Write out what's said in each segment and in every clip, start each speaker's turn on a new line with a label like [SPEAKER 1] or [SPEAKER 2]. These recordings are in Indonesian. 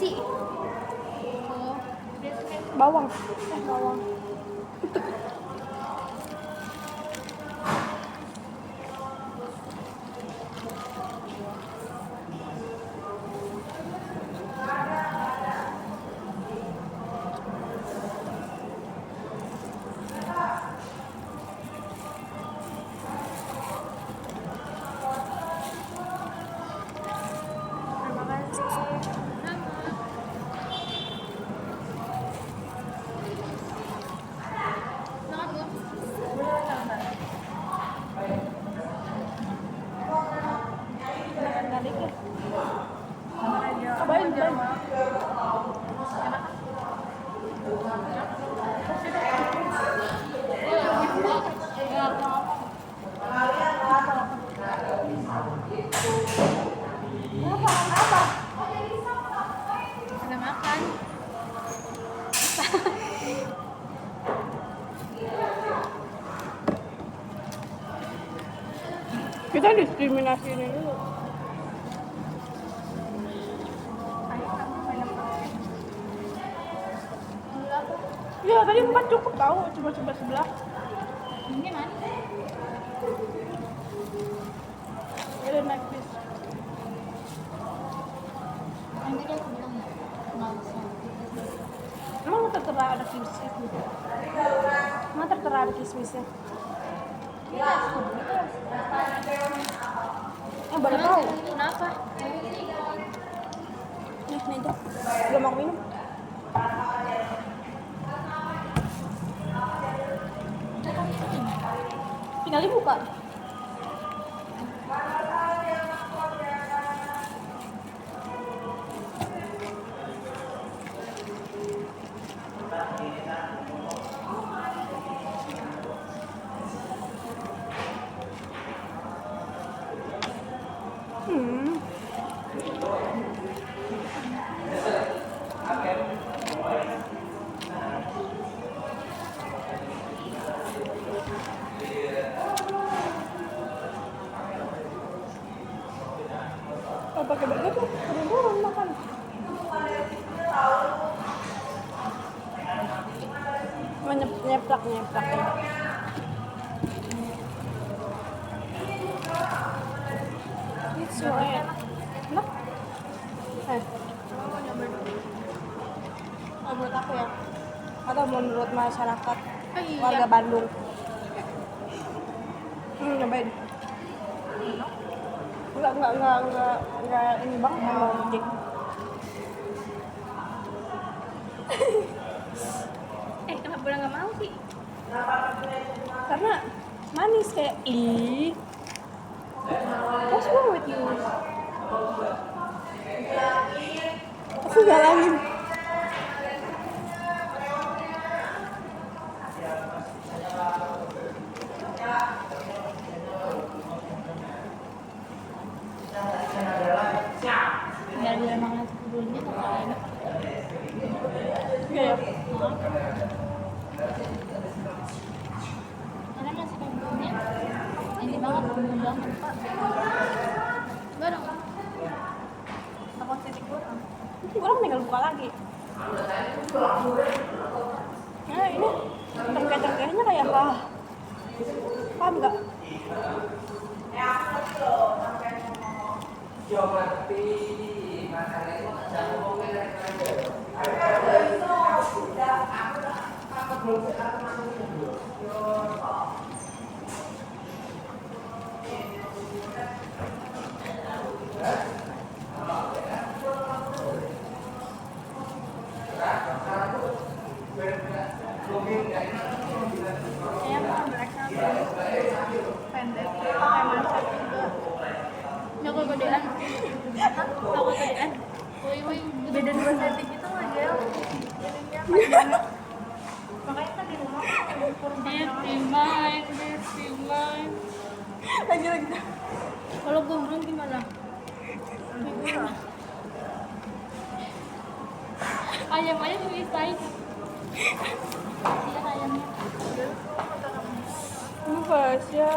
[SPEAKER 1] sih? Oh,
[SPEAKER 2] Bawang. Bawang.
[SPEAKER 1] Terima kasih.
[SPEAKER 2] Cobain. Apa?
[SPEAKER 1] Udah makan.
[SPEAKER 2] Kita diskriminasi ini dulu. Ya tadi 4 cukup tahu, cuma sebelah.
[SPEAKER 1] Ini mana?
[SPEAKER 2] Ada naik bis.
[SPEAKER 1] Yang tadi aku bilang ya, nggak bisa.
[SPEAKER 2] Emang tertera ada kismis gitu? Emang tertera ada kismisnya? Baru tahu.
[SPEAKER 1] Kenapa?
[SPEAKER 2] Nih itu. Belum mau minum. Tinggal dibuka. Kalau pakai burger tuh turun makan. Nyeplak ya. It's right. Enak? Menurut aku ya? Atau menurut masyarakat warga Bandung? Nyobain. Enggak ini banget sama ojek.
[SPEAKER 1] Kenapa udah nggak mau sih?
[SPEAKER 2] Karena manis kayak what's wrong with you? Aku galangin.
[SPEAKER 1] Biar dia makan sebelumnya bakal enak.
[SPEAKER 2] Iya ya.
[SPEAKER 1] Karena nasi kebunnya ini banget, bumbu banget pak. Coba dong. Apa titik kurang?
[SPEAKER 2] Orang tinggal buka lagi. Nah ini terkait-terkaitnya kayak paham nggak?
[SPEAKER 1] Saya mau blacknya pendek, pakai masak juga. Nggak kegedean. Nggak kegedean. Woi, beda 2 cm gitu lah ya. Ininya panjang. Makanya kan di rumah kan ukur panjang. Destimain.
[SPEAKER 2] Lagi.
[SPEAKER 1] Kalau gombrong gimana? Ayam selesai. Iya ayamnya.
[SPEAKER 2] Enggak ya.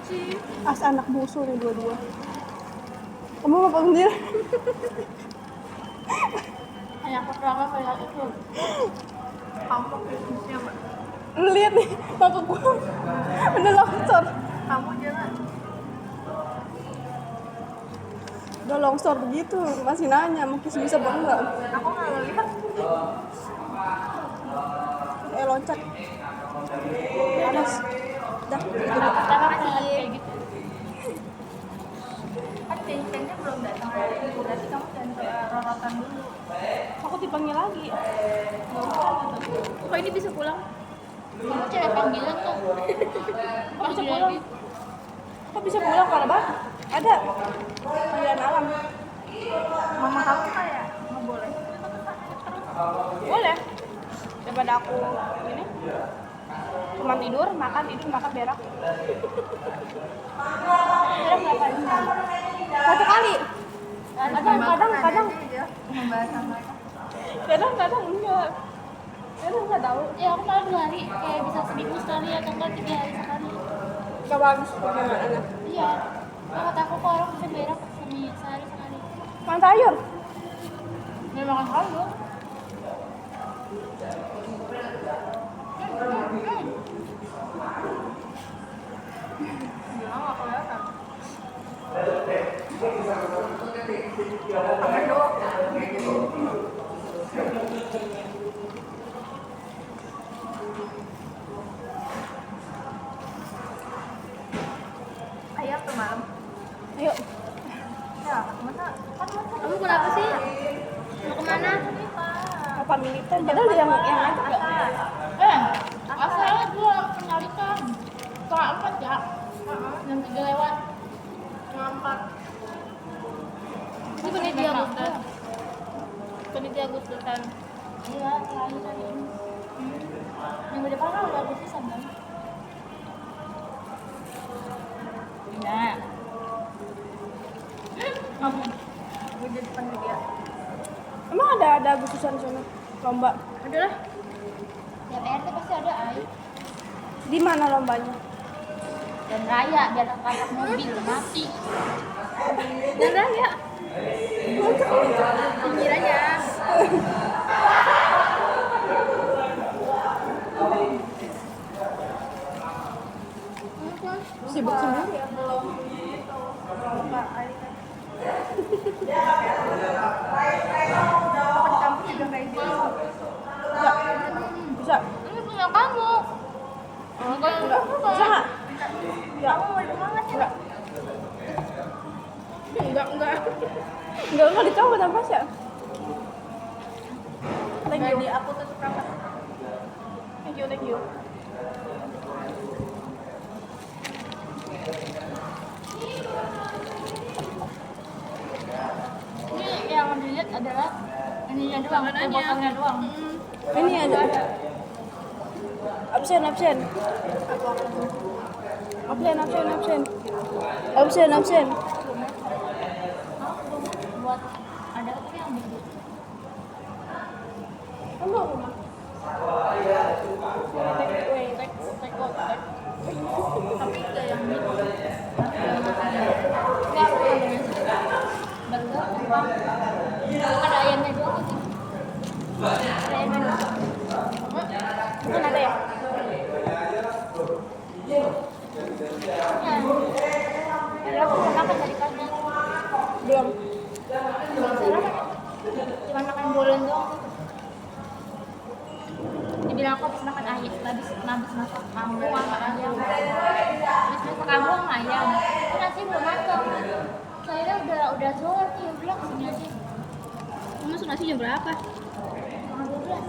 [SPEAKER 1] sih?
[SPEAKER 2] As anak bungsu nih dua-dua. Kamu apa sendiri?
[SPEAKER 1] Hanya pertama kayak itu. Kampung bisnisnya mbak.
[SPEAKER 2] Lu lihat nih, mangkok gua udah longsor.
[SPEAKER 1] Kamu jangan.
[SPEAKER 2] Udah longsor begitu, masih nanya mungkin bisa apa enggak.
[SPEAKER 1] Aku nggak lihat.
[SPEAKER 2] Loncat. Panas. Dah.
[SPEAKER 1] Pertama kayak gitu. Kan tensionnya belum datang. Berarti kamu jangan rorotan dulu.
[SPEAKER 2] Aku dipanggil lagi.
[SPEAKER 1] Kok ini bisa pulang? Kamu cewek panggilan tuh.
[SPEAKER 2] Kok bisa pulang? Kok bisa pulang kalau bang? Ada panggilan alam.
[SPEAKER 1] Mama kamu kayak nggak boleh.
[SPEAKER 2] Boleh. Daripada aku ini cuma tidur, makan berak. Berak berapa ini? Satu kali. Kadang.
[SPEAKER 1] Membahas sama
[SPEAKER 2] Kadang enggak. Kadang enggak tahu.
[SPEAKER 1] ya aku malah 2 hari kayak bisa seminggu sekali atau enggak 3 hari sekali.
[SPEAKER 2] Gak bagus bagaimana?
[SPEAKER 1] Iya, kata aku kok orang bisa berak sehari sekali.
[SPEAKER 2] Makan sayur.
[SPEAKER 1] Dia makan sayur. Gimana nggak kelihatan? Tangan doang. Ayam tuh malam.
[SPEAKER 2] Ayo.
[SPEAKER 1] Ya, masa kamu kenapa sih? Mau kemana?
[SPEAKER 2] Apa militer? Padahal yang itu enggak.
[SPEAKER 1] Asal dua penyalikan. Setengah 4 ya? Jam 3 lewat. Setengah 4. Ini penitia Agustus. Penitia Agustusan. Iya, terakhir hari ini. Minggu depan kan udah Agustusan kan? Iya. Kamu? Gue jadi panitia.
[SPEAKER 2] Emang ada Agustusan di sana? Lomba.
[SPEAKER 1] Ada lah. Ya PRT pasti ada ay.
[SPEAKER 2] Di mana lombanya?
[SPEAKER 1] Dan raya biar kayak mobil mati. Dan raya. Pinggir aja.
[SPEAKER 2] Sibuk sendiri ya.
[SPEAKER 1] Bapak Ari kan. Apa di kampus juga kayak gitu?
[SPEAKER 2] Enggak. Bisa.
[SPEAKER 1] Ini punya kamu. Enggak.
[SPEAKER 2] Bisa nggak? Enggak.
[SPEAKER 1] Kamu mau kemana sih?
[SPEAKER 2] Enggak dicoba tanpa sih. Thank you.
[SPEAKER 1] Jadi aku tutup rapat.
[SPEAKER 2] Thank you.
[SPEAKER 1] Ini yang dilihat adalah ininya doang, botolnya doang.
[SPEAKER 2] Ini ada. Absen.
[SPEAKER 1] Buat ada apa yang gitu?
[SPEAKER 2] Kamu apa, Ma?
[SPEAKER 1] Take out. Tapi enggak yang gitu. Enggak ada yang burger apa? Ada ayamnya doang sih. Ada ayamnya doang.
[SPEAKER 2] Bukan ada ya?
[SPEAKER 1] Ada aku mau makan tadi pagi.
[SPEAKER 2] Belum.
[SPEAKER 1] Cuma makan goren doang. Dibilang aku habis makan ayam, habis masak kampung sama ayam. Habis masak kampung sama ayam. Itu nasi belum matang. Saya udah sore, ya bilang kesini aja.
[SPEAKER 2] Kamu masuk nasi jam berapa?
[SPEAKER 1] Setengah 12.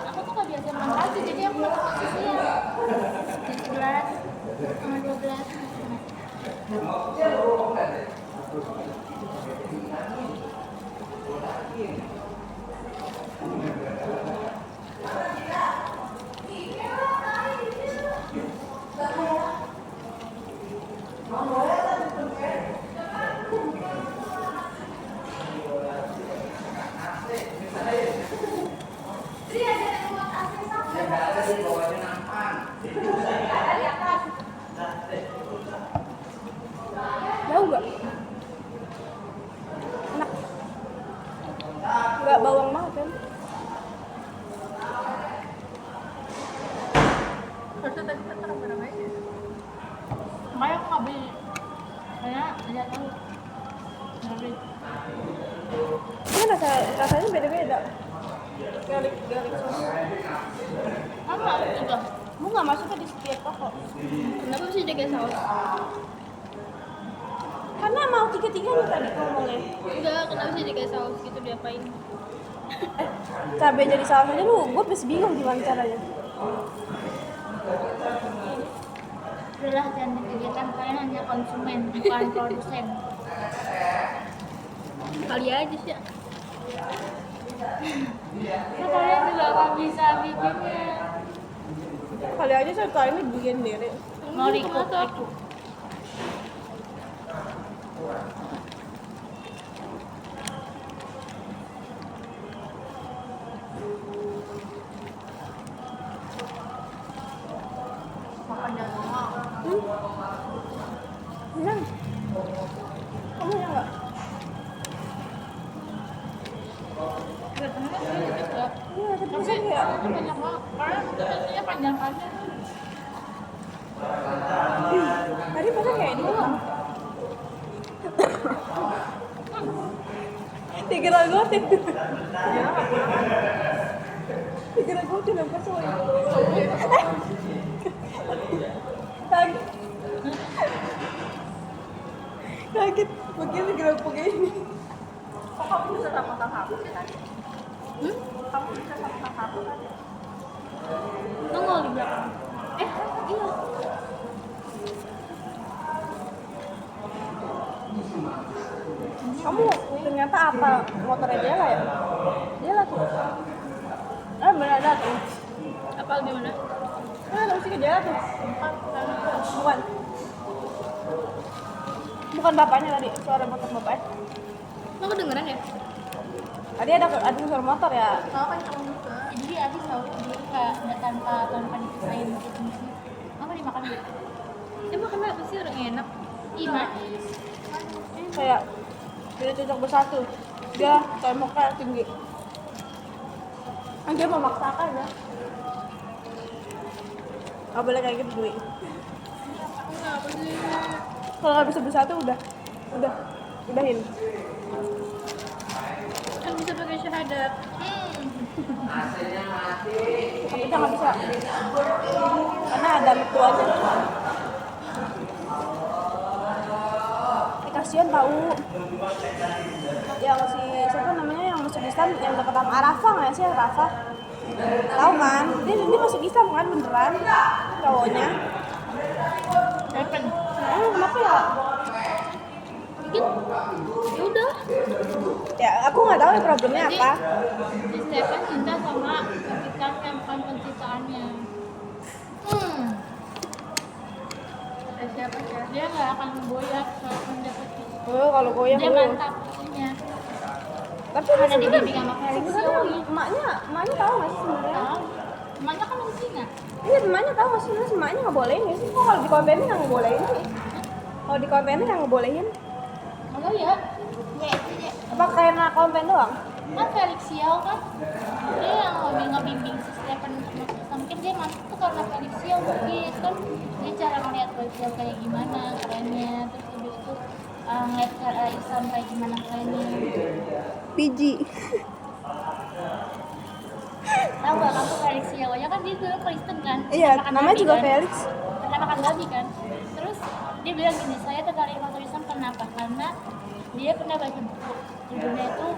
[SPEAKER 1] Aku tuh gak biasa makan pagi, jadi aku makan nasi siang. Jam 11, setengah 12. Karena ada tahu. Garlic.
[SPEAKER 2] Ini rasanya beda-beda. Garlic sauce.
[SPEAKER 1] Sama juga.
[SPEAKER 2] Kamu nggak masuknya di setiap toko.
[SPEAKER 1] Kenapa bisa jaga saus?
[SPEAKER 2] Karena mau tiga-tiga nih tadi ngomongnya.
[SPEAKER 1] Enggak, kenapa bisa jaga saus gitu diapain?
[SPEAKER 2] Cabai jadi saus aja lu, gue masih bingung gimana caranya.
[SPEAKER 1] Udahlah, jangan kegiatan kalian hanya konsumen, bukan produsen. Kali aja sih. Nah, kalian juga nggak bisa bikinnya.
[SPEAKER 2] Kali aja saya kali ini bikin sendiri.
[SPEAKER 1] Mau ikut aku. Makan jangan.
[SPEAKER 2] Yang kamu yang nggak?
[SPEAKER 1] Kelihatannya kan ini juga.
[SPEAKER 2] Iya, tapi
[SPEAKER 1] Tapi
[SPEAKER 2] saya kayak
[SPEAKER 1] banyak banget. Karena biasanya panjang panjang.
[SPEAKER 2] tadi pada kayak dia. Digeragotin. Digeragotin apa sih? Kaget, begini gerak begini.
[SPEAKER 1] Kok kamu bisa sama kakakku sih tadi? Kamu bisa sama kakakku tadi? Nongol di belakang. Iya.
[SPEAKER 2] Kamu ternyata apa motornya dia lah ya? Dia lah tuh. Benar ada tuh.
[SPEAKER 1] Apa gimana?
[SPEAKER 2] Ada musik dia tuh.
[SPEAKER 1] Bukan.
[SPEAKER 2] Bukan bapaknya tadi, suara motor bapaknya.
[SPEAKER 1] Lo kedengeran ya?
[SPEAKER 2] Tadi ada suara motor ya.
[SPEAKER 1] Tahu kan kamu juga. Jadi Adi tahu dia kayak tanpa dipisahin gitu sih. Apa dimakan gitu? Emang kenapa sih orang enak? Ima.
[SPEAKER 2] Kayak tidak cocok bersatu. Dia temboknya tinggi. Dia memaksakan ya. Gak boleh kayak gitu Dwi.
[SPEAKER 1] Kenapa sih?
[SPEAKER 2] Kalau nggak bisa bersatu udahin.
[SPEAKER 1] Kan bisa pakai syahadat.
[SPEAKER 2] Tapi kita nggak bisa. Karena ada mertuanya. Kasihan tahu. Yang si siapa namanya yang masuk Islam yang dekat sama Arafah nggak sih Arafah? Tahu kan? Dia masuk Islam kan beneran cowoknya.
[SPEAKER 1] Kapan?
[SPEAKER 2] Kenapa ya?
[SPEAKER 1] Mungkin ya udah.
[SPEAKER 2] Ya aku nggak tahu ya problemnya
[SPEAKER 1] Jadi,
[SPEAKER 2] apa.
[SPEAKER 1] Si Stefan cinta sama penciptaannya bukan penciptaannya. Siapa ya? Dia nggak akan goyah kalau mendapat
[SPEAKER 2] Oh kalau goyang
[SPEAKER 1] dia
[SPEAKER 2] lu.
[SPEAKER 1] mantap punya.
[SPEAKER 2] Tapi
[SPEAKER 1] Ada di bimbing sama Felix
[SPEAKER 2] sebenarnya emaknya tahu nggak sih sebenarnya?
[SPEAKER 1] Tahu. Emaknya kan dari Cina.
[SPEAKER 2] Iya emaknya tahu nggak sih sebenarnya emaknya nggak bolehin nggak sih? Kok kalau di kontenin nggak ngebolehin sih? Kalau di kontenin nggak ngebolehin?
[SPEAKER 1] Kalau ya,
[SPEAKER 2] Apa karena konten doang?
[SPEAKER 1] kan Felix Xiao kan dia yang ngebimbing si Stefan mungkin dia masuk tuh karena Felix Xiao mungkin kan dia cara ngeliat Felix Xiao kayak gimana kerennya terus habis itu ngeliat cara Islam kayak gimana kerennya.
[SPEAKER 2] PG.
[SPEAKER 1] Tahu gak kamu Felix Xiao aja kan dia dulu Kristen kan.
[SPEAKER 2] Iya
[SPEAKER 1] Makan
[SPEAKER 2] namanya
[SPEAKER 1] babi
[SPEAKER 2] juga
[SPEAKER 1] kan?
[SPEAKER 2] Felix.
[SPEAKER 1] Pernah makan babi kan. Terus dia bilang gini, saya tertarik masuk Islam kenapa? Karena dia pernah baca buku judulnya itu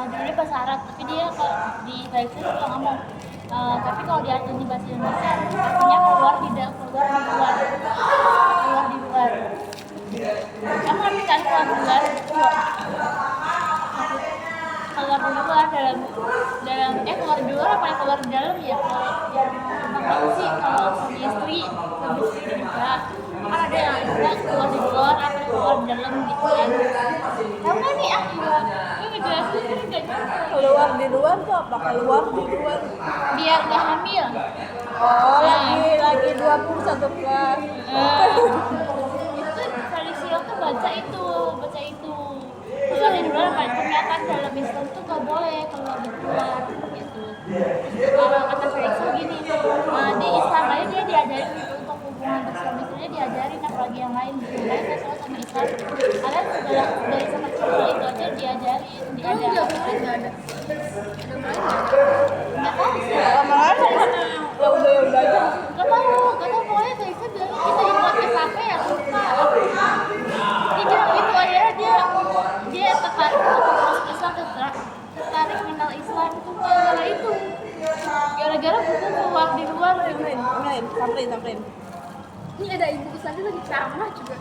[SPEAKER 1] judulnya bahasa Arab tapi dia kalau di Felix itu suka ngomong tapi kalau diartikan di bahasa Indonesia artinya keluar di luar. Kamu ngerti kan keluar di luar? Keluar di luar dalam keluar di luar apa keluar di dalam ya? Kalau sih kalau suami istri juga kan ada yang bilang keluar di luar apa keluar di dalam gitu kan. Tahu nggak nih juga gue ngejelasin kan nggak nyampe.
[SPEAKER 2] Keluar di luar tuh apa? Keluar di luar.
[SPEAKER 1] Biar nggak hamil.
[SPEAKER 2] Oh lagi 21 kelas.
[SPEAKER 1] Itu Felicio tuh baca itu keluar di luar apa ternyata dalam Islam tuh nggak boleh keluar di luar gitu. Kalau kata Felicio gini di Islam aja dia diajarin gitu untuk hubungan suami istrinya diajarin apalagi yang lain gitu. kalian nggak suka sama Islam, kalian dari sama kecil itu aja diajarin.
[SPEAKER 2] Nggak ada.
[SPEAKER 1] Nggak tahu sih.
[SPEAKER 2] Lama-lama ya udah aja.
[SPEAKER 1] Nggak tahu pokoknya kayak Isa bilang kita di podcast apa ya lupa. Dia bilang itu aja dia tertarik untuk masuk Islam, tertarik kenal Islam itu gara-gara itu. Gara-gara buku keluar di luar.
[SPEAKER 2] Samperin.
[SPEAKER 1] Ini ada ibu kesana lagi ceramah juga.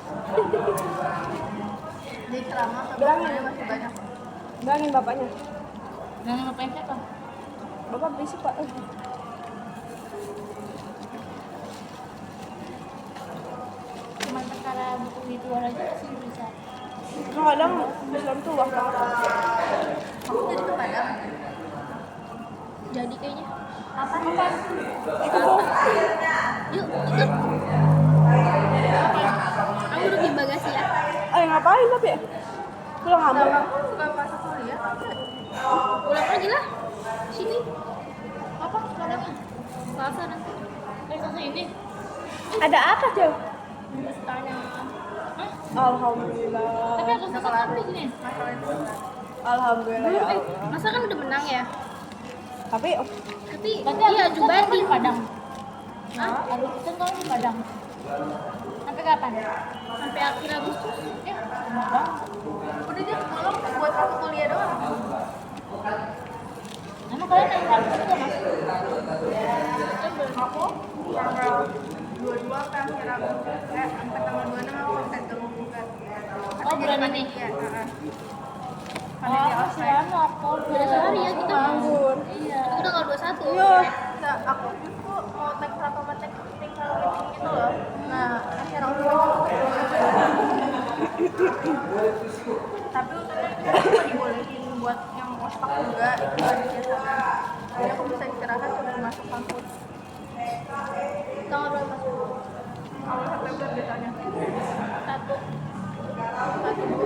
[SPEAKER 1] Dia ceramah tapi
[SPEAKER 2] Bilangin.
[SPEAKER 1] masih banyak.
[SPEAKER 2] Bilangin bapaknya.
[SPEAKER 1] Jangan ngapain siapa?
[SPEAKER 2] Bapak berisik pak.
[SPEAKER 1] Cuma perkara buku di luar aja masih bisa.
[SPEAKER 2] Kadang Islam tuh luas banget.
[SPEAKER 1] Aku jadi ke Padang. Jadi kayaknya. Kapan?
[SPEAKER 2] Ikut dong.
[SPEAKER 1] Yuk, ikut. Aku duduk di bagasi ya.
[SPEAKER 2] Ngapain tapi? Pulang ngambil.
[SPEAKER 1] Bukan masuk kuliah. Pulang aja lah. Sini. Apa? Padangnya? Selasa nanti. Selasa ini.
[SPEAKER 2] Ada apa tuh?
[SPEAKER 1] Tanya. Hah?
[SPEAKER 2] Alhamdulillah.
[SPEAKER 1] Tapi aku selasa kan di sini.
[SPEAKER 2] Alhamdulillah ya Allah.
[SPEAKER 1] Masa kan udah menang ya?
[SPEAKER 2] Tapi
[SPEAKER 1] Berarti iya juga di Padang. Hah? Harus kan kalau di Padang. Sampai kapan? Sampai akhir Agustus. Ya. Udah dia tolong buat aku kuliah doang. Emang kalian yang Agustus juga mas? Aku tanggal 22 kan akhir Agustus. Sampai tanggal 26 aku konten ke bukan. Oh bulan ini? Iya. Oh, kasihan aku. Udah sehari ya kita
[SPEAKER 2] nganggur.
[SPEAKER 1] Iya. Itu udah kalau 21.
[SPEAKER 2] Iya.
[SPEAKER 1] Nah, aku justru mau tag sama tag tinggal meeting gitu loh. Nah, akhirnya aku tapi untungnya kita cuma dibolehin buat yang ospek juga itu ada di sana. Jadi aku bisa istirahat sebelum masuk kampus. Tanggal berapa masuk? Awal September biasanya. Satu.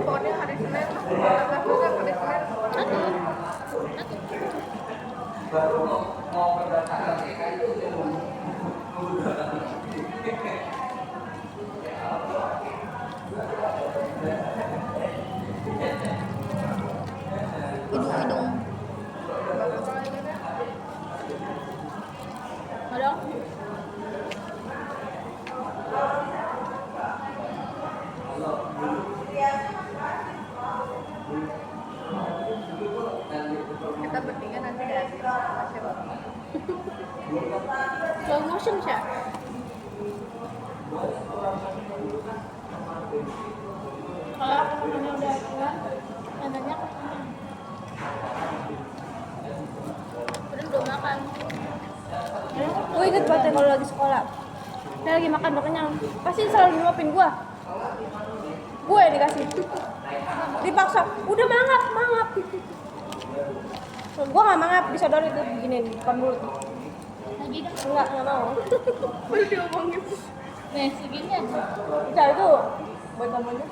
[SPEAKER 1] Pokoknya hari Senin lah. Hari Senin. Satu. Hidung. Halo? Kita bertiga nanti ya. Slow motion sih. Kalau aku udah keluar, katanya udah makan.
[SPEAKER 2] Gue inget banget ya kalau lagi sekolah. Saya lagi makan udah kenyang. Pasti selalu nyuapin gue. Gue yang dikasih. Dipaksa. Udah mangap. Gue gak mangap, disodor itu beginiin di depan mulut.
[SPEAKER 1] Lagi dah.
[SPEAKER 2] Enggak mau.
[SPEAKER 1] Baru diomongin. Nih, segini aja.
[SPEAKER 2] Bisa itu buat namanya.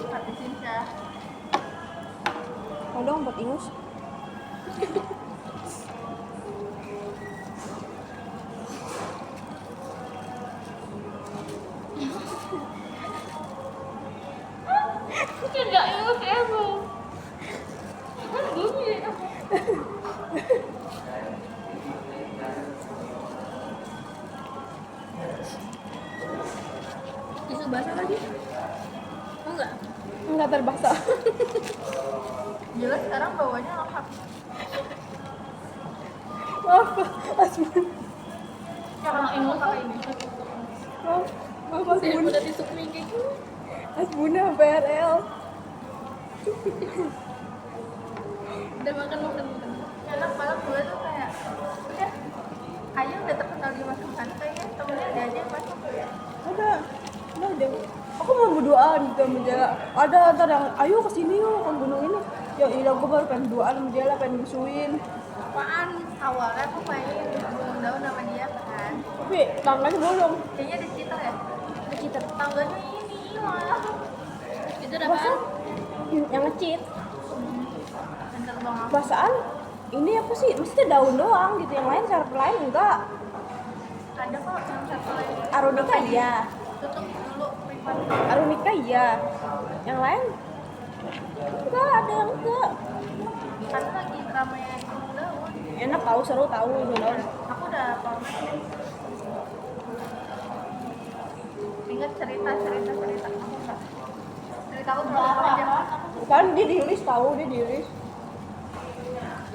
[SPEAKER 1] Habisin Syah.
[SPEAKER 2] Mau dong buat ingus.
[SPEAKER 1] Enggak ingus aku. Kan bunyi. Tisu basah lagi? Enggak.
[SPEAKER 2] Enggak terbasah.
[SPEAKER 1] Jelas sekarang bawahnya lengkap.
[SPEAKER 2] Maaf, Asbun.
[SPEAKER 1] Karena ingus pakai ini.
[SPEAKER 2] Maaf, Asbun.
[SPEAKER 1] Udah tisu keringin.
[SPEAKER 2] Asbunnya PRL.
[SPEAKER 1] Udah makan. Enak banget gue tuh kayak udah Ayu udah terkenal di masuk sana kayaknya temennya ada aja yang masuk.
[SPEAKER 2] Udah deh. Aku mau berduaan gitu sama Jela. Ada ntar yang, ayo kesini yuk, kan gunung ini. Ya iya, gue baru pengen berduaan sama Jela, pengen musuhin.
[SPEAKER 1] Apaan? Awalnya aku main gunung daun sama dia kan.
[SPEAKER 2] Tapi tangganya bolong.
[SPEAKER 1] Kayaknya di situ ya. Di situ tangganya ini malah. Itu udah
[SPEAKER 2] Masa?
[SPEAKER 1] kan?
[SPEAKER 2] Yang ngecit.
[SPEAKER 1] Bentar bang aku.
[SPEAKER 2] Perasaan ini apa sih? Maksudnya daun doang gitu, yang lain cara lain enggak.
[SPEAKER 1] Ada kok yang satu lagi.
[SPEAKER 2] Aronika iya.
[SPEAKER 1] tutup dulu privat.
[SPEAKER 2] Arumika iya. Yang lain enggak ada yang enggak.
[SPEAKER 1] Kan lagi ramai Gunung Daun.
[SPEAKER 2] Enak tahu, seru tahu Gunung.
[SPEAKER 1] Aku udah pamit. Ingat cerita aku enggak. Cerita aku terlalu panjang.
[SPEAKER 2] Kan dia diiris tahu, dia diiris.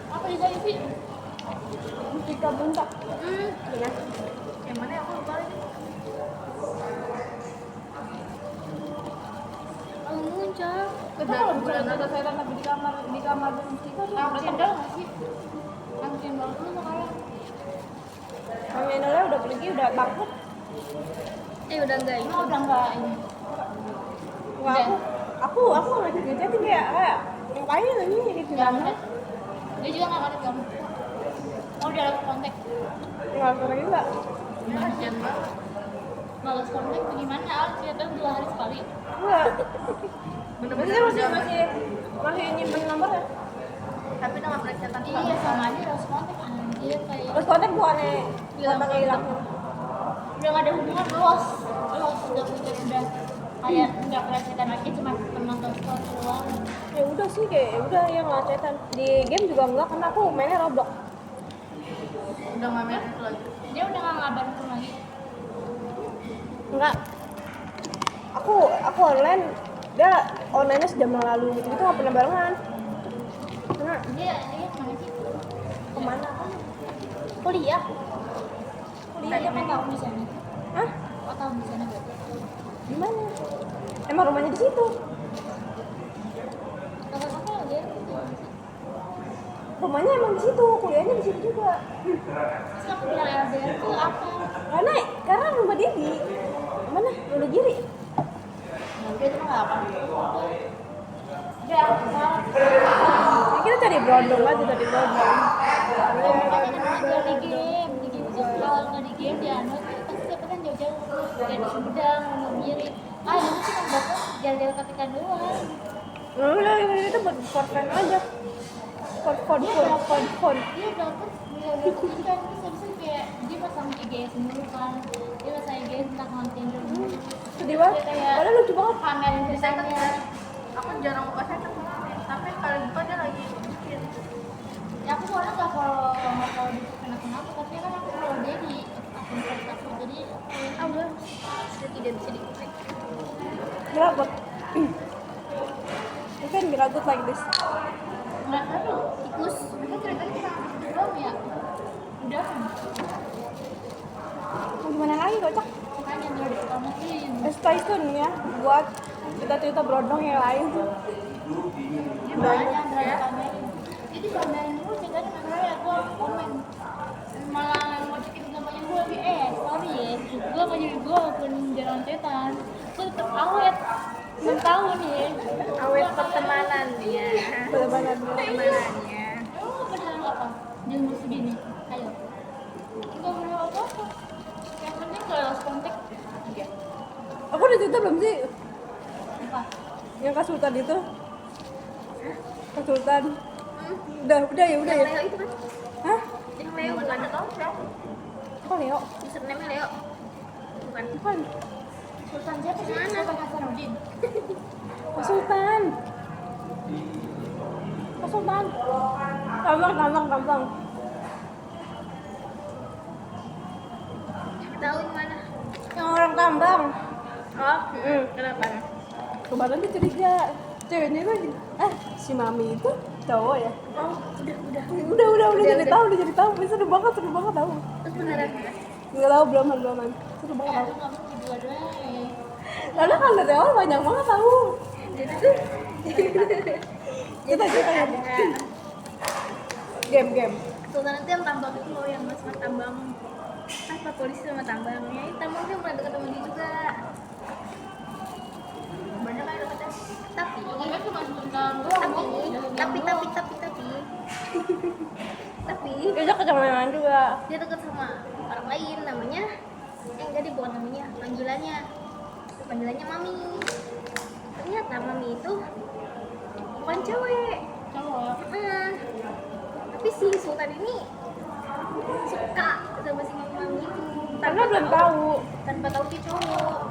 [SPEAKER 1] Apa bisa isi?
[SPEAKER 2] Mustika Buntak.
[SPEAKER 1] Iya. Yang mana aku lupa lagi. Muncul.
[SPEAKER 2] Kita kalau bicara cerita tapi di kamar Mustika tuh
[SPEAKER 1] Udah tinggal nggak sih? Langsung baru dulu sekarang.
[SPEAKER 2] Mami Enola udah pergi, udah bangkrut.
[SPEAKER 1] Udah enggak ini.
[SPEAKER 2] Udah enggak ini. Enggak, aku ngajakin kayak ngapain lagi gitu kan?
[SPEAKER 1] Dia juga nggak ngerti kamu. Oh dia lagi kontak.
[SPEAKER 2] Enggak pernah juga.
[SPEAKER 1] Kasian banget. Males kontak bagaimana? Al cerita 2 hari sekali.
[SPEAKER 2] Enggak.
[SPEAKER 1] Bener-bener
[SPEAKER 2] Masih nyimpen nomornya.
[SPEAKER 1] tapi udah nggak pernah catatan. Iya sama aja harus kontak anjir kayak.
[SPEAKER 2] Terus kontak bukannya kontaknya hilang.
[SPEAKER 1] Udah nggak ada hubungan los udah kayak nggak pernah cerita lagi cuma teman story doang.
[SPEAKER 2] Ya udah sih kayak ya udah yang ngecetan. Di game juga enggak karena aku mainnya Roblox.
[SPEAKER 1] Udah nggak main itu lagi. Dia udah nggak ngabarin aku lagi.
[SPEAKER 2] Enggak. Aku online dia online-nya sejam yang lalu gitu nggak pernah barengan. Karena
[SPEAKER 1] Dia kemana sih?
[SPEAKER 2] kemana?
[SPEAKER 1] Kuliah.
[SPEAKER 2] Kuliah dia
[SPEAKER 1] Tadi
[SPEAKER 2] tahu.
[SPEAKER 1] di sana.
[SPEAKER 2] Hah?
[SPEAKER 1] Oh tahu di sana berarti.
[SPEAKER 2] Di mana? Emang rumahnya di situ.
[SPEAKER 1] Kakak kakak dia.
[SPEAKER 2] Rumahnya emang di situ, kuliahnya di situ juga.
[SPEAKER 1] Terus aku bilang LDR tuh apa?
[SPEAKER 2] Karena rumah dia di mana? Wonogiri.
[SPEAKER 1] Dia tuh nggak apa. Dia apa?
[SPEAKER 2] Kita cari brondong aja tadi brondong.
[SPEAKER 1] Kalau di game tuh kalau nggak di game dia pasti siapa kan jauh-jauh kayak di Sumedang, Wonogiri. Itu cuma bapak jalan-jalan ketika doang.
[SPEAKER 2] Nah, udah itu buat for fun aja. For fun.
[SPEAKER 1] Dia dapat jalan-jalan ketika terus habis itu kayak dia pasang IGS dulu kan. Dia pasang IGS tentang konten dulu.
[SPEAKER 2] Sedih banget. Padahal lucu banget.
[SPEAKER 1] Pamerin desainnya. Aku jarang buka second tapi kali buka dia lagi bikin. Ya aku soalnya nggak kalau di kenapa tapi kan aku follow dia di akun Facebook jadi udah sudah tidak bisa dikulik.
[SPEAKER 2] Geragut. You can geragut like this.
[SPEAKER 1] Nggak tahu tikus itu ceritanya tentang tikus doang ya. Udah
[SPEAKER 2] Mau gimana lagi kocak?
[SPEAKER 1] makanya nggak dipromosin.
[SPEAKER 2] Stay tune ya buat cerita-cerita brondong yang lain.
[SPEAKER 1] Dia banyak dari pamerin. Jadi pamerin dulu ceritanya makanya aku komen malah mau cekin gambarnya gue lagi sorry ya gue mau jadi gue pun jarang cetan gue tetep awet 6 tahun ya
[SPEAKER 3] Awet pertemanannya.
[SPEAKER 2] Bener-bener.
[SPEAKER 1] emang beneran apa di umur segini ayo nggak bener apa-apa yang penting gak lost kontak aja
[SPEAKER 2] Aku udah cerita belum sih?
[SPEAKER 1] apa
[SPEAKER 2] Yang Kasultan itu? Kasultan. Udah ya.
[SPEAKER 3] Leo itu kan?
[SPEAKER 2] Hah?
[SPEAKER 3] Yang Leo bukan atau
[SPEAKER 2] Kok Leo?
[SPEAKER 3] username Leo? Bukan.
[SPEAKER 2] Bukan.
[SPEAKER 1] Sultan siapa sih Sultan Hasanuddin
[SPEAKER 2] Kasultan. Gampang.
[SPEAKER 3] Tahu yang mana?
[SPEAKER 2] Yang orang tambang.
[SPEAKER 3] Oh, kenapa?
[SPEAKER 2] Kemarin dia curiga. Ceweknya lagi. Si Mami itu cowok ya?
[SPEAKER 3] Oh,
[SPEAKER 2] Udah jadi tahu. Seru banget tahu.
[SPEAKER 3] terus beneran?
[SPEAKER 2] Enggak tahu belum. Seru banget
[SPEAKER 1] ya
[SPEAKER 2] tahu.
[SPEAKER 1] aku nggak mau dua-duanya
[SPEAKER 2] Karena kan dari awal banyak banget tahu. Kita ya. Game.
[SPEAKER 3] Sultan itu yang tambang itu loh, yang mas tambang apa polisi sama tambangnya. Tambang dia pernah dekat sama dia juga. Banyak kan dekatnya. Tapi
[SPEAKER 1] kan cuma sebentar doang
[SPEAKER 3] tapi
[SPEAKER 2] Dia kecaman juga.
[SPEAKER 3] dia dekat sama orang lain namanya jadi bukan namanya panggilannya Mami. Ternyata Mami itu bukan cewek.
[SPEAKER 1] cowok
[SPEAKER 3] Tapi si Sultan ini suka sama si Mami itu
[SPEAKER 2] Karena belum tahu.
[SPEAKER 3] tanpa tahu dia cowok.